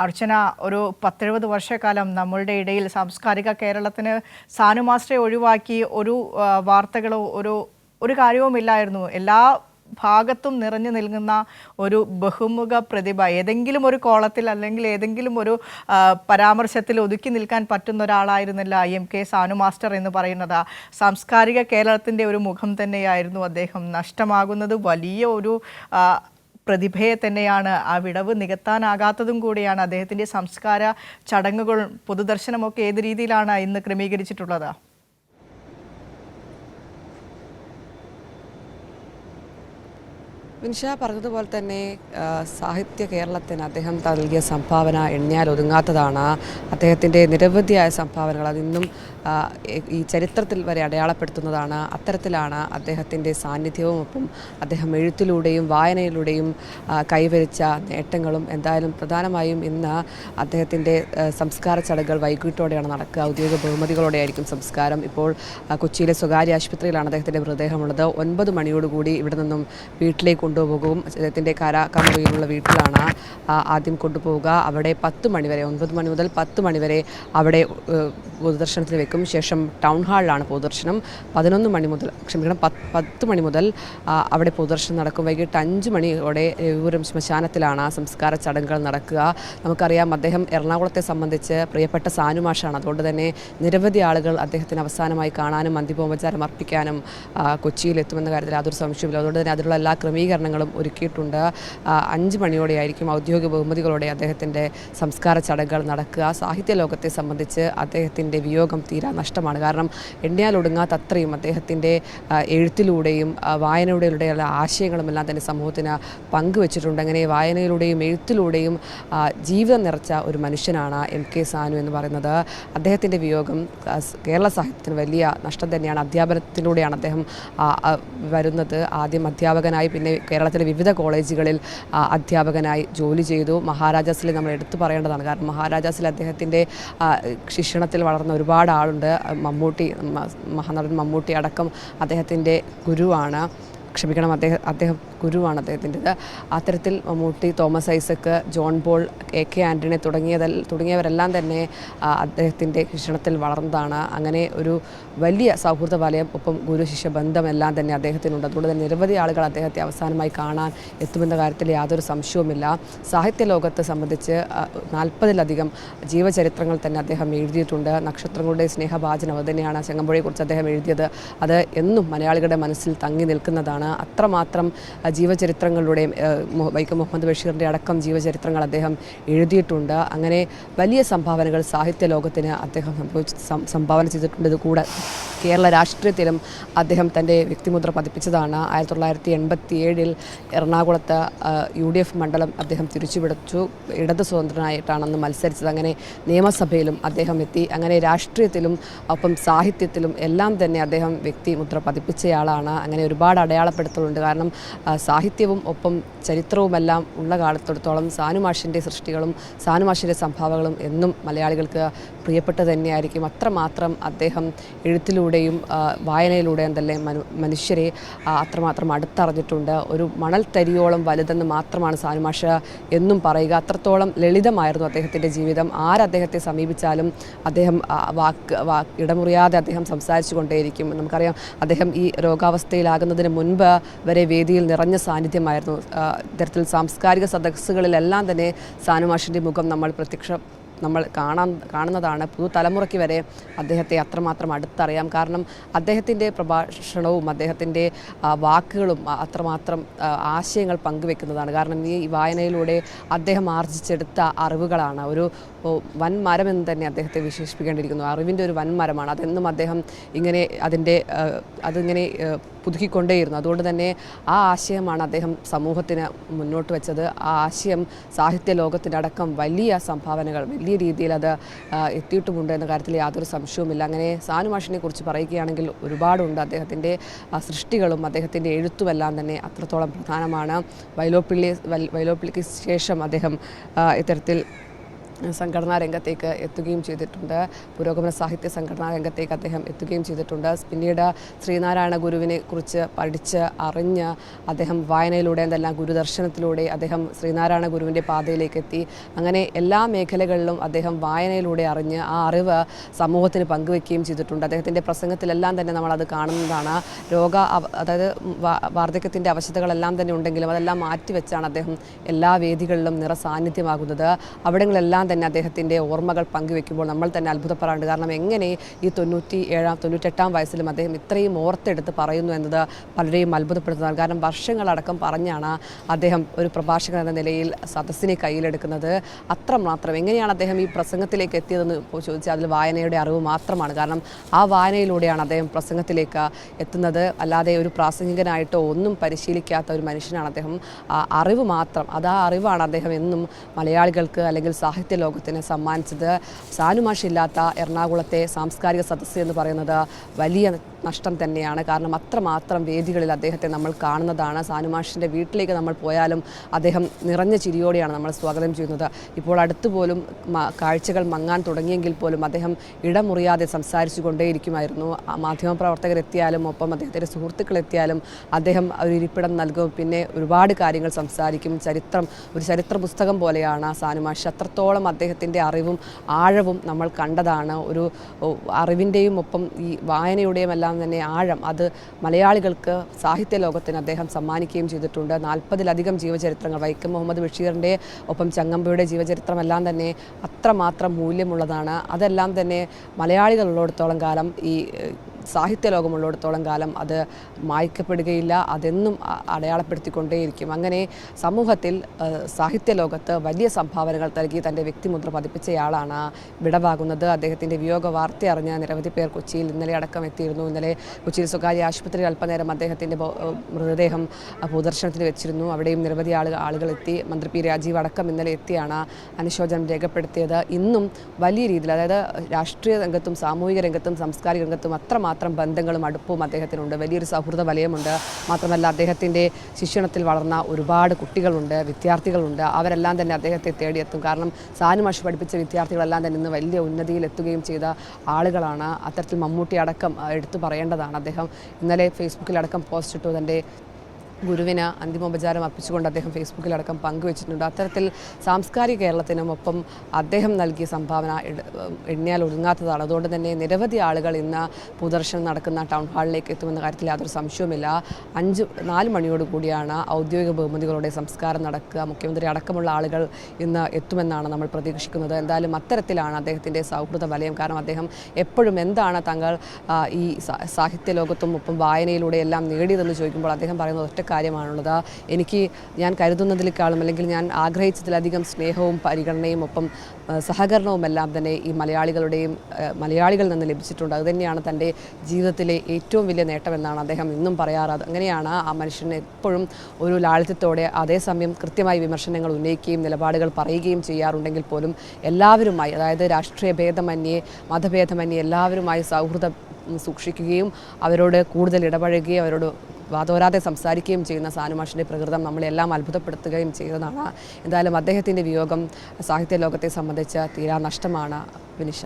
അർച്ചന, ഒരു 10-70 വർഷക്കാലം നമ്മളുടെ ഇടയിൽ സാംസ്കാരിക കേരളത്തിന് സാനു മാസ്റ്ററെ ഒഴിവാക്കി ഒരു വാർത്തകളോ ഒരു കാര്യവുമില്ലായിരുന്നു. എല്ലാ ഭാഗത്തും നിറഞ്ഞു നിൽക്കുന്ന ഒരു ബഹുമുഖ പ്രതിഭ, ഏതെങ്കിലും ഒരു കോളത്തിൽ അല്ലെങ്കിൽ ഏതെങ്കിലും ഒരു പരാമർശത്തിൽ ഒതുക്കി നിൽക്കാൻ പറ്റുന്ന ഒരാളായിരുന്നില്ല MK സാനു മാസ്റ്റർ എന്ന് പറയുന്നത്. സാംസ്കാരിക കേരളത്തിൻ്റെ ഒരു മുഖം തന്നെയായിരുന്നു അദ്ദേഹം. നഷ്ടമാകുന്നത് വലിയ ഒരു പ്രതിഭയെ തന്നെയാണ്. ആ വിടവ് നികത്താനാകാത്തതും കൂടിയാണ്. അദ്ദേഹത്തിൻ്റെ സംസ്കാര ചടങ്ങുകൾ, പൊതുദർശനമൊക്കെ ഏത് രീതിയിലാണ് ഇന്ന് ക്രമീകരിച്ചിട്ടുള്ളത്? വിൻഷ പറഞ്ഞതുപോലെ തന്നെ സാഹിത്യ കേരളത്തിന് അദ്ദേഹം നൽകിയ സംഭാവന എണ്ണിയാൽ ഒതുങ്ങാത്തതാണ്. അദ്ദേഹത്തിൻ്റെ നിരവധിയായ സംഭാവനകൾ അതിന്നും ഈ ചരിത്രത്തിൽ വരെ അടയാളപ്പെടുത്തുന്നതാണ്. അത്തരത്തിലാണ് അദ്ദേഹത്തിൻ്റെ സാന്നിധ്യവും ഒപ്പം അദ്ദേഹം എഴുത്തിലൂടെയും വായനയിലൂടെയും കൈവരിച്ച നേട്ടങ്ങളും. എന്തായാലും പ്രധാനമായും ഇന്ന് അദ്ദേഹത്തിൻ്റെ സംസ്കാര ചടങ്ങുകൾ വൈകിട്ടോടെയാണ് നടക്കുക. ഔദ്യോഗിക ബഹുമതികളോടെ ആയിരിക്കും സംസ്കാരം. ഇപ്പോൾ കൊച്ചിയിലെ സ്വകാര്യ ആശുപത്രിയിലാണ് അദ്ദേഹത്തിൻ്റെ മൃതദേഹമുള്ളത്. 9 മണിയോടുകൂടി ഇവിടെ നിന്നും വീട്ടിലേക്ക് കൊണ്ടുപോകും. അദ്ദേഹത്തിൻ്റെ കാരാക്കാമുറിയിലുള്ള വീട്ടിലാണ് ആദ്യം കൊണ്ടുപോവുക. അവിടെ 10 മണിവരെ, 9 മണി മുതൽ 10 മണിവരെ അവിടെ പൊതുദർശനത്തിന് വെക്കും. ശേഷം ടൗൺ ഹാളിലാണ് പൊതുദർശനം. 10 മണി മുതൽ അവിടെ പൊതുദർശനം നടക്കും. വൈകിട്ട് 5 മണിയോടെ രവിപുരം ശ്മശാനത്തിലാണ് സംസ്കാര ചടങ്ങുകൾ നടക്കുക. നമുക്കറിയാം, അദ്ദേഹം എറണാകുളത്തെ സംബന്ധിച്ച് പ്രിയപ്പെട്ട സാനുമാഷാണ്. അതുകൊണ്ട് തന്നെ നിരവധി ആളുകൾ അദ്ദേഹത്തിന് അവസാനമായി കാണാനും അന്തിമോപചാരം അർപ്പിക്കാനും കൊച്ചിയിലെത്തുമെന്ന കാര്യത്തിൽ യാതൊരു സംശയമില്ല. അതുകൊണ്ട് തന്നെ അതിലുള്ള എല്ലാ ക്രമീകരണങ്ങളും ഒരുക്കിയിട്ടുണ്ട്. 5 മണിയോടെയായിരിക്കും ഔദ്യോഗിക ബഹുമതികളോടെ അദ്ദേഹത്തിൻ്റെ സംസ്കാര ചടങ്ങുകൾ നടക്കുക. സാഹിത്യ ലോകത്തെ സംബന്ധിച്ച് അദ്ദേഹത്തിൻ്റെ വിയോഗം തീരാ നഷ്ടമാണ്. കാരണം എണ്ണിയാൽ ഒടുങ്ങാത്ത അത്രയും അദ്ദേഹത്തിൻ്റെ എഴുത്തിലൂടെയും വായനയിലൂടെയുള്ള ആശയങ്ങളും എല്ലാം തന്നെ സമൂഹത്തിന് പങ്കുവച്ചിട്ടുണ്ട്. അങ്ങനെ വായനയിലൂടെയും എഴുത്തിലൂടെയും ജീവിതം നിറച്ച ഒരു മനുഷ്യനാണ് MK സാനു എന്ന് പറയുന്നത്. അദ്ദേഹത്തിൻ്റെ വിയോഗം കേരള സാഹിത്യത്തിന് വലിയ നഷ്ടം തന്നെയാണ്. അധ്യാപനത്തിലൂടെയാണ് അദ്ദേഹം വരുന്നത്. ആദ്യം അധ്യാപകനായി, പിന്നെ കേരളത്തിലെ വിവിധ കോളേജുകളിൽ അധ്യാപകനായി ജോലി ചെയ്തു. മഹാരാജാസിൽ നമ്മൾ എടുത്തു പറയേണ്ടതാണ്. കാരണം മഹാരാജാസിൽ അദ്ദേഹത്തിൻ്റെ ശിക്ഷണത്തിൽ വളർന്ന ഒരുപാട് ആളുണ്ട്. മഹാനടൻ മമ്മൂട്ടി അടക്കം അദ്ദേഹത്തിൻ്റെ ഗുരുവാണ്. അദ്ദേഹം ഗുരുവാണ് അദ്ദേഹത്തിൻ്റെത്. അത്തരത്തിൽ മമ്മൂട്ടി, തോമസ് ഐസക്ക്, ജോൺ പോൾ, AK ആൻ്റണി തുടങ്ങിയവരെല്ലാം തന്നെ അദ്ദേഹത്തിൻ്റെ ശിക്ഷണത്തിൽ വളർന്നതാണ്. അങ്ങനെ ഒരു വലിയ സൗഹൃദ വലയം, ഒപ്പം ഗുരു ശിഷ്യ ബന്ധമെല്ലാം തന്നെ അദ്ദേഹത്തിനുണ്ട്. അതുകൊണ്ട് തന്നെ നിരവധി ആളുകൾ അദ്ദേഹത്തെ അവസാനമായി കാണാൻ എത്തുമെന്ന കാര്യത്തിൽ യാതൊരു സംശയവുമില്ല. സാഹിത്യ ലോകത്തെ സംബന്ധിച്ച് 40-ലധികം ജീവചരിത്രങ്ങൾ തന്നെ അദ്ദേഹം എഴുതിയിട്ടുണ്ട്. നക്ഷത്രങ്ങളുടെ സ്നേഹഭാജനം, അത് തന്നെയാണ് ചങ്ങമ്പുഴയെക്കുറിച്ച് അദ്ദേഹം എഴുതിയത്. അത് എന്നും മലയാളികളുടെ മനസ്സിൽ തങ്ങി നിൽക്കുന്നതാണ്. അത്രമാത്രം ജീവചരിത്രങ്ങളിലൂടെയും വൈക്കം മുഹമ്മദ് ബഷീറിൻ്റെ അടക്കം ജീവചരിത്രങ്ങൾ അദ്ദേഹം എഴുതിയിട്ടുണ്ട്. അങ്ങനെ വലിയ സംഭാവനകൾ സാഹിത്യ ലോകത്തിന് അദ്ദേഹം സംഭാവന ചെയ്തിട്ടുണ്ട്. ഇതുകൂടെ കേരള രാഷ്ട്രീയത്തിലും അദ്ദേഹം തൻ്റെ വ്യക്തിമുദ്ര പതിപ്പിച്ചതാണ്. 1987 എറണാകുളത്ത് UDF മണ്ഡലം അദ്ദേഹം തിരിച്ചുപിടിച്ചു. ഇടത് സ്വതന്ത്രനായിട്ടാണെന്ന് മത്സരിച്ചത്. അങ്ങനെ നിയമസഭയിലും അദ്ദേഹം എത്തി. അങ്ങനെ രാഷ്ട്രീയത്തിലും ഒപ്പം സാഹിത്യത്തിലും എല്ലാം തന്നെ അദ്ദേഹം വ്യക്തിമുദ്ര പതിപ്പിച്ചയാളാണ്. അങ്ങനെ ഒരുപാട് അടയാളപ്പെടുത്തലുണ്ട്. കാരണം സാഹിത്യവും ഒപ്പം ചരിത്രവുമെല്ലാം ഉള്ള കാലത്തോടത്തോളം സാനുമാഷിൻ്റെ സൃഷ്ടികളും സാനുമാഷിൻ്റെ സംഭാവനകളും എന്നും മലയാളികൾക്ക് പ്രിയപ്പെട്ട തന്നെയായിരിക്കും. അത്രമാത്രം അദ്ദേഹം എഴുത്തിലൂടെയും വായനയിലൂടെയും തന്നെ മനുഷ്യരെ അത്രമാത്രം അടുത്തറിഞ്ഞിട്ടുണ്ട്. ഒരു മണൽത്തരിയോളം വലുതെന്ന് മാത്രമാണ് സാനുമാഷ് എന്നും പറയുക. അത്രത്തോളം ലളിതമായിരുന്നു അദ്ദേഹത്തിൻ്റെ ജീവിതം. ആരദ്ദേഹത്തെ സമീപിച്ചാലും അദ്ദേഹം ഇടമുറിയാതെ അദ്ദേഹം സംസാരിച്ചു കൊണ്ടേയിരിക്കും. നമുക്കറിയാം, അദ്ദേഹം ഈ രോഗാവസ്ഥയിലാകുന്നതിന് മുൻപ് വരെ വേദിയിൽ നിറഞ്ഞ സാന്നിധ്യമായിരുന്നു. ഇത്തരത്തിൽ സാംസ്കാരിക സദസ്സുകളിലെല്ലാം തന്നെ സാനുമാഷിൻ്റെ മുഖം നമ്മൾ കാണുന്നതാണ്. പുതുതലമുറയ്ക്ക് വരെ അദ്ദേഹത്തെ അത്രമാത്രം അടുത്തറിയാം. കാരണം അദ്ദേഹത്തിൻ്റെ പ്രഭാഷണവും അദ്ദേഹത്തിൻ്റെ വാക്കുകളും അത്രമാത്രം ആശയങ്ങൾ പങ്കുവെക്കുന്നതാണ്. കാരണം ഈ വായനയിലൂടെ അദ്ദേഹം ആർജിച്ചെടുത്ത അറിവുകളാണ്. ഒരു വൻമരം എന്ന് തന്നെ അദ്ദേഹത്തെ വിശേഷിപ്പിക്കേണ്ടിയിരിക്കുന്നു. അറിവിൻ്റെ ഒരു വൻമരമാണ്. അതെന്നും അദ്ദേഹം അതിങ്ങനെ പുതുക്കിക്കൊണ്ടേയിരുന്നു. അതുകൊണ്ട് തന്നെ ആ ആശയമാണ് അദ്ദേഹം സമൂഹത്തിന് മുന്നോട്ട് വെച്ചത്. ആ ആശയം സാഹിത്യ ലോകത്തിനടക്കം വലിയ സംഭാവനകൾ, വലിയ രീതിയിൽ അത് എത്തിയിട്ടുമുണ്ട് എന്ന കാര്യത്തിൽ യാതൊരു സംശയവുമില്ല. അങ്ങനെ സാനുമാഷിനെ കുറിച്ച് പറയുകയാണെങ്കിൽ ഒരുപാടുണ്ട്. അദ്ദേഹത്തിൻ്റെ സൃഷ്ടികളും അദ്ദേഹത്തിൻ്റെ എഴുത്തുമെല്ലാം തന്നെ അത്രത്തോളം പ്രധാനമാണ്. വൈലോപ്പിള്ളിക്ക് ശേഷം അദ്ദേഹം ഇത്തരത്തിൽ സംഘടനാ രംഗത്തേക്ക് എത്തുകയും ചെയ്തിട്ടുണ്ട്. പുരോഗമന സാഹിത്യ സംഘടനാ രംഗത്തേക്ക് അദ്ദേഹം എത്തുകയും ചെയ്തിട്ടുണ്ട്. പിന്നീട് ശ്രീനാരായണ ഗുരുവിനെ കുറിച്ച് പഠിച്ച് അറിഞ്ഞ് അദ്ദേഹം വായനയിലൂടെ എന്തെല്ലാം ഗുരുദർശനത്തിലൂടെ അദ്ദേഹം ശ്രീനാരായണ ഗുരുവിൻ്റെ പാതയിലേക്ക് എത്തി. അങ്ങനെ എല്ലാ മേഖലകളിലും അദ്ദേഹം വായനയിലൂടെ അറിഞ്ഞ് ആ അറിവ് സമൂഹത്തിന് പങ്കുവെക്കുകയും ചെയ്തിട്ടുണ്ട്. അദ്ദേഹത്തിൻ്റെ പ്രസംഗത്തിലെല്ലാം തന്നെ നമ്മളത് കാണുന്നതാണ്. അതായത് വാർദ്ധക്യത്തിൻ്റെ അവശതകളെല്ലാം തന്നെ ഉണ്ടെങ്കിലും അതെല്ലാം മാറ്റിവെച്ചാണ് അദ്ദേഹം എല്ലാ വേദികളിലും നിറസാന്നിധ്യമാകുന്നത്. അവിടങ്ങളെല്ലാം തന്നെ അദ്ദേഹത്തിൻ്റെ ഓർമ്മകൾ പങ്കുവെക്കുമ്പോൾ നമ്മൾ തന്നെ അത്ഭുതപ്പെടാറുണ്ട്. കാരണം എങ്ങനെ ഈ 98-ാം വയസ്സിലും അദ്ദേഹം ഇത്രയും ഓർത്തെടുത്ത് പറയുന്നു എന്നത് പലരെയും അത്ഭുതപ്പെടുത്തുന്നതാണ്. കാരണം വർഷങ്ങളടക്കം പറഞ്ഞാണ് അദ്ദേഹം ഒരു പ്രഭാഷകൻ എന്ന നിലയിൽ സദസ്സിനെ കയ്യിലെടുക്കുന്നത്. അത്രമാത്രം എങ്ങനെയാണ് അദ്ദേഹം ഈ പ്രസംഗത്തിലേക്ക് എത്തിയതെന്ന് ചോദിച്ചാൽ അതിൽ വായനയുടെ അറിവ് മാത്രമാണ്. കാരണം ആ വായനയിലൂടെയാണ് അദ്ദേഹം പ്രസംഗത്തിലേക്ക് എത്തുന്നത്. അല്ലാതെ ഒരു പ്രാസംഗികനായിട്ടോ ഒന്നും പരിശീലിക്കാത്ത ഒരു മനുഷ്യനാണ് അദ്ദേഹം. അറിവ് മാത്രം, ആ അറിവാണ് അദ്ദേഹം എന്നും മലയാളികൾക്ക് അല്ലെങ്കിൽ സാഹിത്യ ലോകത്തിന് സമ്മാനിച്ചത്. സാനുമാഷില്ലാത്ത എറണാകുളത്തെ സാംസ്കാരിക സദസ്സ് എന്ന് പറയുന്നത് വലിയ നഷ്ടം തന്നെയാണ്. കാരണം അത്രമാത്രം വേദികളിൽ അദ്ദേഹത്തെ നമ്മൾ കാണുന്നതാണ്. സാനുമാഷിൻ്റെ വീട്ടിലേക്ക് നമ്മൾ പോയാലും അദ്ദേഹം നിറഞ്ഞ ചിരിയോടെയാണ് നമ്മൾ സ്വാഗതം ചെയ്യുന്നത്. ഇപ്പോൾ അടുത്തുപോലും കാഴ്ചകൾ മങ്ങാൻ തുടങ്ങിയെങ്കിൽ പോലും അദ്ദേഹം ഇടമുറിയാതെ സംസാരിച്ചു കൊണ്ടേയിരിക്കുമായിരുന്നു. മാധ്യമപ്രവർത്തകരെത്തിയാലും ഒപ്പം അദ്ദേഹത്തിൻ്റെ സുഹൃത്തുക്കളെത്തിയാലും അദ്ദേഹം ഒരു ഇരിപ്പിടം നൽകും. പിന്നെ ഒരുപാട് കാര്യങ്ങൾ സംസാരിക്കും. ഒരു ചരിത്ര പുസ്തകം പോലെയാണ് സാനുമാഷ്. അത്രത്തോളം അദ്ദേഹത്തിൻ്റെ അറിവും ആഴവും നമ്മൾ കണ്ടതാണ്. ഒരു അറിവിൻ്റെയും ഒപ്പം ഈ വായനയുടെയും എല്ലാം തന്നെ ആഴം അത് മലയാളികൾക്ക് സാഹിത്യ ലോകത്തിന് അദ്ദേഹം സമ്മാനിക്കുകയും ചെയ്തിട്ടുണ്ട്. 40-ലധികം ജീവചരിത്രങ്ങൾ, വൈക്കം മുഹമ്മദ് ബഷീറിൻ്റെ ഒപ്പം ചങ്ങമ്പുഴയുടെ ജീവചരിത്രമെല്ലാം തന്നെ അത്രമാത്രം മൂല്യമുള്ളതാണ്. അതെല്ലാം തന്നെ മലയാളികളുള്ളിടത്തോളം കാലം, ഈ സാഹിത്യ ലോകമുള്ളിടത്തോളം കാലം അത് മായ്ക്കപ്പെടുകയില്ല. അതെന്നും അടയാളപ്പെടുത്തിക്കൊണ്ടേയിരിക്കും. അങ്ങനെ സമൂഹത്തിൽ സാഹിത്യ ലോകത്ത് വലിയ സംഭാവനകൾ നൽകി തൻ്റെ വ്യക്തിമുദ്ര പതിപ്പിച്ചയാളാണ് വിടവാകുന്നത്. അദ്ദേഹത്തിൻ്റെ വിയോഗ വാർത്ത അറിഞ്ഞ നിരവധി പേർ കൊച്ചിയിൽ ഇന്നലെ അടക്കം എത്തിയിരുന്നു. ഇന്നലെ കൊച്ചിയിൽ സ്വകാര്യ ആശുപത്രിയിൽ അല്പനേരം അദ്ദേഹത്തിൻ്റെ മൃതദേഹം പൊതുദർശനത്തിന് വെച്ചിരുന്നു. അവിടെയും നിരവധി ആളുകൾ എത്തി. മന്ത്രി പി രാജീവ് അടക്കം ഇന്നലെ എത്തിയാണ് അനുശോചനം രേഖപ്പെടുത്തിയത്. ഇന്നും വലിയ രീതിയിൽ, അതായത് രാഷ്ട്രീയ രംഗത്തും സാമൂഹിക രംഗത്തും സാംസ്കാരിക രംഗത്തും അത്രമാത്രം ബന്ധങ്ങളും അടുപ്പവും അദ്ദേഹത്തിനുണ്ട്. വലിയൊരു സൗഹൃദ വലയമുണ്ട്. മാത്രമല്ല അദ്ദേഹത്തിൻ്റെ ശിക്ഷണത്തിൽ വളർന്ന ഒരുപാട് കുട്ടികളുണ്ട്, വിദ്യാർത്ഥികളുണ്ട്. അവരെല്ലാം തന്നെ അദ്ദേഹത്തെ തേടിയെത്തും. കാരണം സാനുമാഷ് പഠിപ്പിച്ച വിദ്യാർത്ഥികളെല്ലാം തന്നെ ഇന്ന് വലിയ ഉന്നതിയിൽ എത്തുകയും ചെയ്ത ആളുകളാണ്. അത്തരത്തിൽ മമ്മൂട്ടി അടക്കം എടുത്തു പറയേണ്ടതാണ്. അദ്ദേഹം ഇന്നലെ ഫേസ്ബുക്കിലടക്കം പോസ്റ്റ് ഇട്ടു. തൻ്റെ ഗുരുവിന് അന്തിമോപചാരം അർപ്പിച്ചുകൊണ്ട് അദ്ദേഹം ഫേസ്ബുക്കിലടക്കം പങ്കുവച്ചിട്ടുണ്ട്. അത്തരത്തിൽ സാംസ്കാരിക കേരളത്തിനും ഒപ്പം അദ്ദേഹം നൽകിയ സംഭാവന എണ്ണിയാൽ ഒതുങ്ങാത്തതാണ്. അതുകൊണ്ട് തന്നെ നിരവധി ആളുകൾ ഇന്ന് പൊതുദർശനം നടക്കുന്ന ടൗൺ ഹാളിലേക്ക് എത്തുമെന്ന കാര്യത്തിൽ യാതൊരു സംശയവുമില്ല. 4 മണിയോടുകൂടിയാണ് ഔദ്യോഗിക ബഹുമതികളുടെ സംസ്കാരം നടക്കുക. മുഖ്യമന്ത്രി അടക്കമുള്ള ആളുകൾ ഇന്ന് എത്തുമെന്നാണ് നമ്മൾ പ്രതീക്ഷിക്കുന്നത്. എന്തായാലും അത്തരത്തിലാണ് അദ്ദേഹത്തിൻ്റെ സൗഹൃദ വലയം. കാരണം അദ്ദേഹം എപ്പോഴും എന്താണ് തങ്ങൾ ഈ സാഹിത്യ ലോകത്തും ഒപ്പം വായനയിലൂടെ എല്ലാം നേടിയതെന്ന് ചോദിക്കുമ്പോൾ അദ്ദേഹം പറയുന്നത് ഒറ്റ കാര്യമാണുള്ളത്. ഞാൻ കരുതുന്നതിലേക്കാളും അല്ലെങ്കിൽ ഞാൻ ആഗ്രഹിച്ചതിലധികം സ്നേഹവും പരിഗണനയും ഒപ്പം സഹകരണവുമെല്ലാം തന്നെ ഈ മലയാളികളിൽ നിന്ന് ലഭിച്ചിട്ടുണ്ട്. അതുതന്നെയാണ് തൻ്റെ ജീവിതത്തിലെ ഏറ്റവും വലിയ നേട്ടമെന്നാണ് അദ്ദേഹം ഇന്നും പറയാറ്. അങ്ങനെയാണ് ആ മനുഷ്യനെ എപ്പോഴും ഒരു ലാളിത്യത്തോടെ, അതേസമയം കൃത്യമായി വിമർശനങ്ങൾ ഉന്നയിക്കുകയും നിലപാടുകൾ പറയുകയും ചെയ്യാറുണ്ടെങ്കിൽ പോലും എല്ലാവരുമായി, അതായത് രാഷ്ട്രീയ ഭേദമന്യേ മതഭേദമന്യേ എല്ലാവരുമായി സൗഹൃദം സൂക്ഷിക്കുകയും അവരോട് കൂടുതൽ ഇടപഴകുകയും അവരോട് വാതോരാതെ സംസാരിക്കുകയും ചെയ്യുന്ന സാനുമാഷിൻ്റെ പ്രകൃതം നമ്മളെല്ലാം അത്ഭുതപ്പെടുത്തുകയും ചെയ്തതാണ്. എന്തായാലും അദ്ദേഹത്തിൻ്റെ വിയോഗം സാഹിത്യ ലോകത്തെ സംബന്ധിച്ച് തീരാ നഷ്ടമാണ്. വിനിഷ.